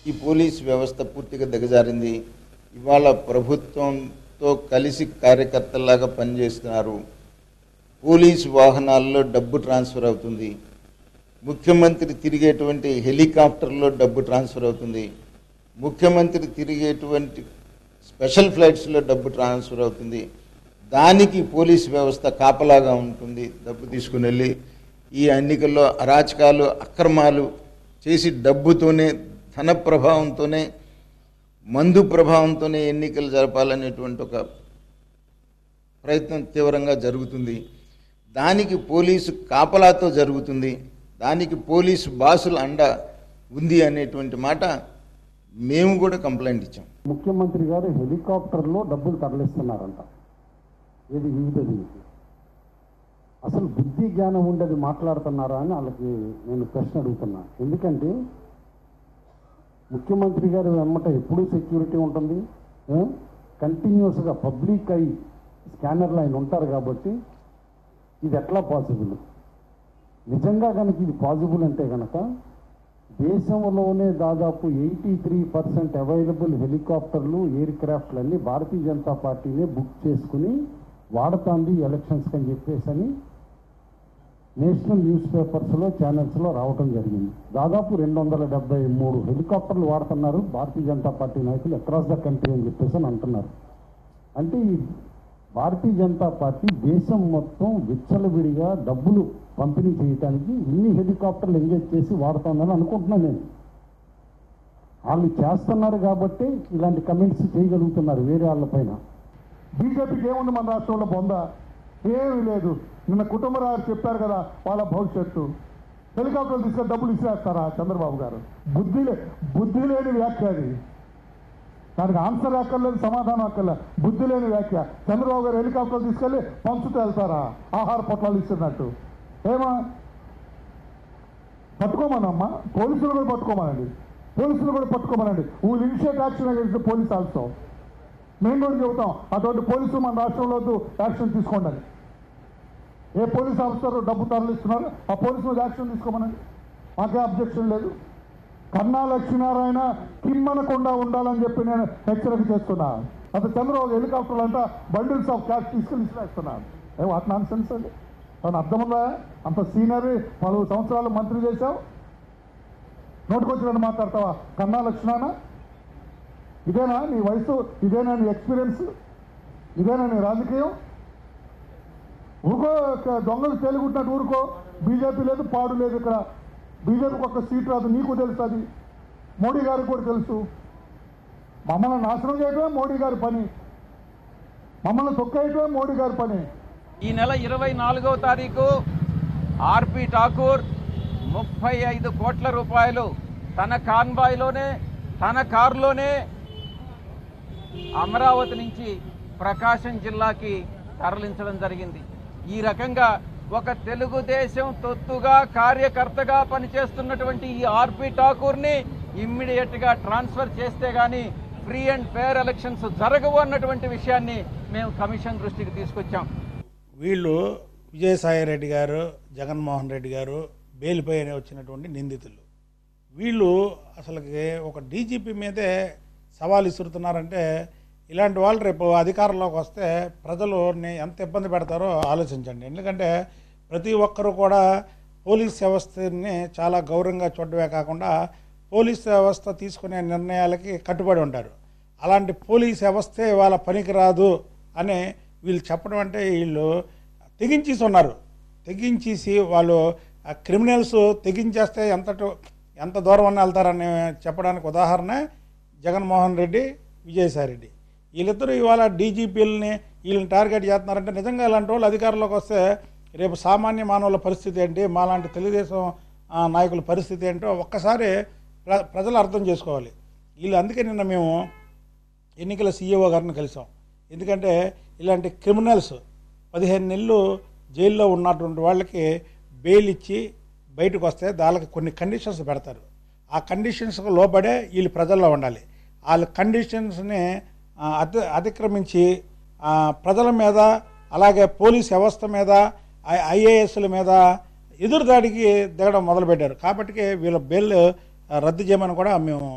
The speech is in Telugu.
ఈ పోలీస్ వ్యవస్థ పూర్తిగా దిగజారింది. ఇవాళ ప్రభుత్వంతో కలిసి కార్యకర్తల్లాగా పనిచేస్తున్నారు. పోలీసు వాహనాల్లో డబ్బు ట్రాన్స్ఫర్ అవుతుంది. ముఖ్యమంత్రి తిరిగేటువంటి హెలికాప్టర్లో డబ్బు ట్రాన్స్ఫర్ అవుతుంది. ముఖ్యమంత్రి తిరిగేటువంటి స్పెషల్ ఫ్లైట్స్లో డబ్బు ట్రాన్స్ఫర్ అవుతుంది. దానికి పోలీస్ వ్యవస్థ కాపలాగా ఉంటుంది. డబ్బు తీసుకుని వెళ్ళి ఈ ఎన్నికల్లో అరాచకాలు అక్రమాలు చేసి డబ్బుతోనే ధన ప్రభావంతోనే మందు ప్రభావంతోనే ఎన్నికలు జరపాలనేటువంటి ఒక ప్రయత్నం తీవ్రంగా జరుగుతుంది. దానికి పోలీసు కాపలాతో జరుగుతుంది. దానికి పోలీసు బాసుల అండ ఉంది అనేటువంటి మాట మేము కూడా కంప్లైంట్ ఇచ్చాం. ముఖ్యమంత్రి గారు హెలికాప్టర్లో డబ్బులు తరలిస్తున్నారంట. ఇది వివిధ అసలు బుద్ధి జ్ఞానం ఉండేది మాట్లాడుతున్నారా అని వాళ్ళకి నేను ప్రశ్న అడుగుతున్నా. ఎందుకంటే ముఖ్యమంత్రి గారు వెమ్మట ఎప్పుడూ సెక్యూరిటీ ఉంటుంది, కంటిన్యూస్గా పబ్లిక్ అయి స్కానర్లు ఆయన ఉంటారు. కాబట్టి ఇది ఎట్లా పాసిబుల్? నిజంగా కనుక ఇది పాసిబుల్ అంటే కనుక దేశంలోనే దాదాపు 83% అవైలబుల్ హెలికాప్టర్లు ఎయిర్ క్రాఫ్ట్లన్నీ భారతీయ జనతా పార్టీనే బుక్ చేసుకుని వాడుతుంది ఎలక్షన్స్కి అని చెప్పేసి అని నేషనల్ న్యూస్ పేపర్స్లో ఛానల్స్లో రావటం జరిగింది. దాదాపు 273 హెలికాప్టర్లు వాడుతున్నారు భారతీయ జనతా పార్టీ నాయకులు అక్రాస్ ద కంట్రీ అని చెప్పేసి అని అంటున్నారు. అంటే ఈ భారతీయ జనతా పార్టీ దేశం మొత్తం విచ్చలవిడిగా డబ్బులు పంపిణీ చేయడానికి ఇన్ని హెలికాప్టర్లు ఎంగేజ్ చేసి వాడుతుందని అనుకుంటున్నాను నేను. వాళ్ళు చేస్తున్నారు కాబట్టి ఇలాంటి కమెంట్స్ చేయగలుగుతున్నారు వేరే వాళ్ళపైన. బీజేపీకి ఏముంది మన రాష్ట్రంలో పొందా? ఏమీ లేదు. నిన్న కుటుంబరావు చెప్పారు కదా వాళ్ళ భవిష్యత్తు. హెలికాప్టర్లు తీసుకొని డబ్బులు ఇచ్చేస్తారా చంద్రబాబు గారు? బుద్ధి లేని వ్యాఖ్య అది. దానికి ఆన్సర్ అక్కర్లేదు, సమాధానం అక్కర్లేదు. బుద్ధి లేని వ్యాఖ్య. చంద్రబాబు గారు హెలికాప్టర్లు తీసుకెళ్ళి పంచుతూ వెళ్తారా ఆహార పొట్లాలు ఇస్తున్నట్టు? ఏమా పట్టుకోమనమ్మా, పోలీసులు కూడా పట్టుకోమనండి. Will initiate action against the police also. మేము కూడా చెబుతాం అటువంటి పోలీసులు మన రాష్ట్రంలో యాక్షన్ తీసుకోండి అని. ఏ పోలీస్ ఆఫీసర్ డబ్బు తరలిస్తున్నారు ఆ పోలీసు మీద యాక్షన్ తీసుకోమనండి. మాకే అబ్జెక్షన్ లేదు. కన్నా లక్ష్మీనారాయణ కిమ్మనకుండా ఉండాలని చెప్పి నేను హెచ్చరిక చేస్తున్నా. అసలు చంద్రబాబు హెలికాప్టర్లు అంతా బండిల్స్ ఆఫ్ క్యాష్ తీసుకెళ్ళి ఇస్తున్నాను. వాట్ నాన్ సెన్స్ అండి? తను అర్థముందా? అంత సీనియర్ 4 సంవత్సరాలు మంత్రి చేశావు, నోటుకొచ్చినట్టు మాట్లాడతావా? కన్నా లక్ష్మణ, ఇదేనా నీ వయసు? ఇదేనా నీ ఎక్స్పీరియన్స్? ఇదేనా నీ రాజకీయం? ఊరుకో, దొంగలు తేలిగుంటున్నట్టు ఊరుకో. బీజేపీ లేదు, పాడు లేదు. ఇక్కడ బీజేపీకి ఒక్క సీట్ రాదు, నీకు తెలుసు. అది మోడీ గారికి కూడా తెలుసు. మమ్మల్ని నాశనం చేయడమే మోడీ గారి పని, మమ్మల్ని తొక్కేయటమే మోడీ గారి పని. ఈ నెల 24వ తారీఖు ఆర్పి ఠాకూర్ 35 కోట్ల రూపాయలు తన కాన్వాయ్లోనే, తన కారులోనే అమరావతి నుంచి ప్రకాశం జిల్లాకి తరలించడం జరిగింది. ఈ రకంగా ఒక తెలుగుదేశం తొత్తుగా కార్యకర్తగా పనిచేస్తున్నటువంటి ఈ ఆర్పి ఠాకూర్ని ఇమ్మీడియట్గా ట్రాన్స్ఫర్ చేస్తే కానీ ఫ్రీ అండ్ ఫెయిర్ ఎలక్షన్స్ జరగవు అన్నటువంటి విషయాన్ని మేము కమిషన్ దృష్టికి తీసుకొచ్చాం. వీళ్ళు విజయసాయిరెడ్డి గారు, జగన్మోహన్ రెడ్డి గారు బెయిల్పై వచ్చినటువంటి నిందితులు. వీళ్ళు అసలుకి ఒక డీజీపీ మీదే సవాల్ ఇస్తున్నారంటే ఇలాంటి వాళ్ళు రేపు అధికారంలోకి వస్తే ప్రజలుని ఎంత ఇబ్బంది పెడతారో ఆలోచించండి. ఎందుకంటే ప్రతి ఒక్కరూ కూడా పోలీస్ వ్యవస్థని చాలా గౌరవంగా చూడడమే కాకుండా పోలీస్ వ్యవస్థ తీసుకునే నిర్ణయాలకి కట్టుబడి ఉంటారు. అలాంటి పోలీస్ వ్యవస్థే వాళ్ళ పనికిరాదు అని వీళ్ళు చెప్పడం అంటే వీళ్ళు తెగించేసి ఉన్నారు. తెగించేసి వాళ్ళు ఆ క్రిమినల్స్ తెగించేస్తే ఎంత దూరం అన్న వెళ్తారని చెప్పడానికి ఉదాహరణ జగన్మోహన్ రెడ్డి, విజయసాయిరెడ్డి. వీళ్ళిద్దరూ ఇవాళ డీజీపీలని వీళ్ళని టార్గెట్ చేస్తున్నారంటే నిజంగా ఇలాంటి వాళ్ళు అధికారంలోకి వస్తే రేపు సామాన్య మానవుల పరిస్థితి ఏంటి, మాలాంటి తెలుగుదేశం నాయకుల పరిస్థితి ఏంటో ఒక్కసారి ప్రజలు అర్థం చేసుకోవాలి. వీళ్ళు అందుకే నిన్న మేము ఎన్నికల సీఈఓ గారిని కలిసాం. ఎందుకంటే ఇలాంటి క్రిమినల్స్ 15 నెలలు జైల్లో ఉన్నటువంటి వాళ్ళకి బెయిల్ ఇచ్చి బయటకు వస్తే దానికి కొన్ని కండిషన్స్ పెడతారు. ఆ కండిషన్స్కి లోబడే వీళ్ళు ప్రజల్లో ఉండాలి. వాళ్ళ కండిషన్స్ని అతిక్రమించి ప్రజల మీద అలాగే పోలీస్ వ్యవస్థ మీద ఐఏఎస్ల మీద ఎదురుదాడికి దిగడం మొదలుపెట్టారు. కాబట్టి వీళ్ళ బెయిల్ రద్దు చేయమని కూడా మేము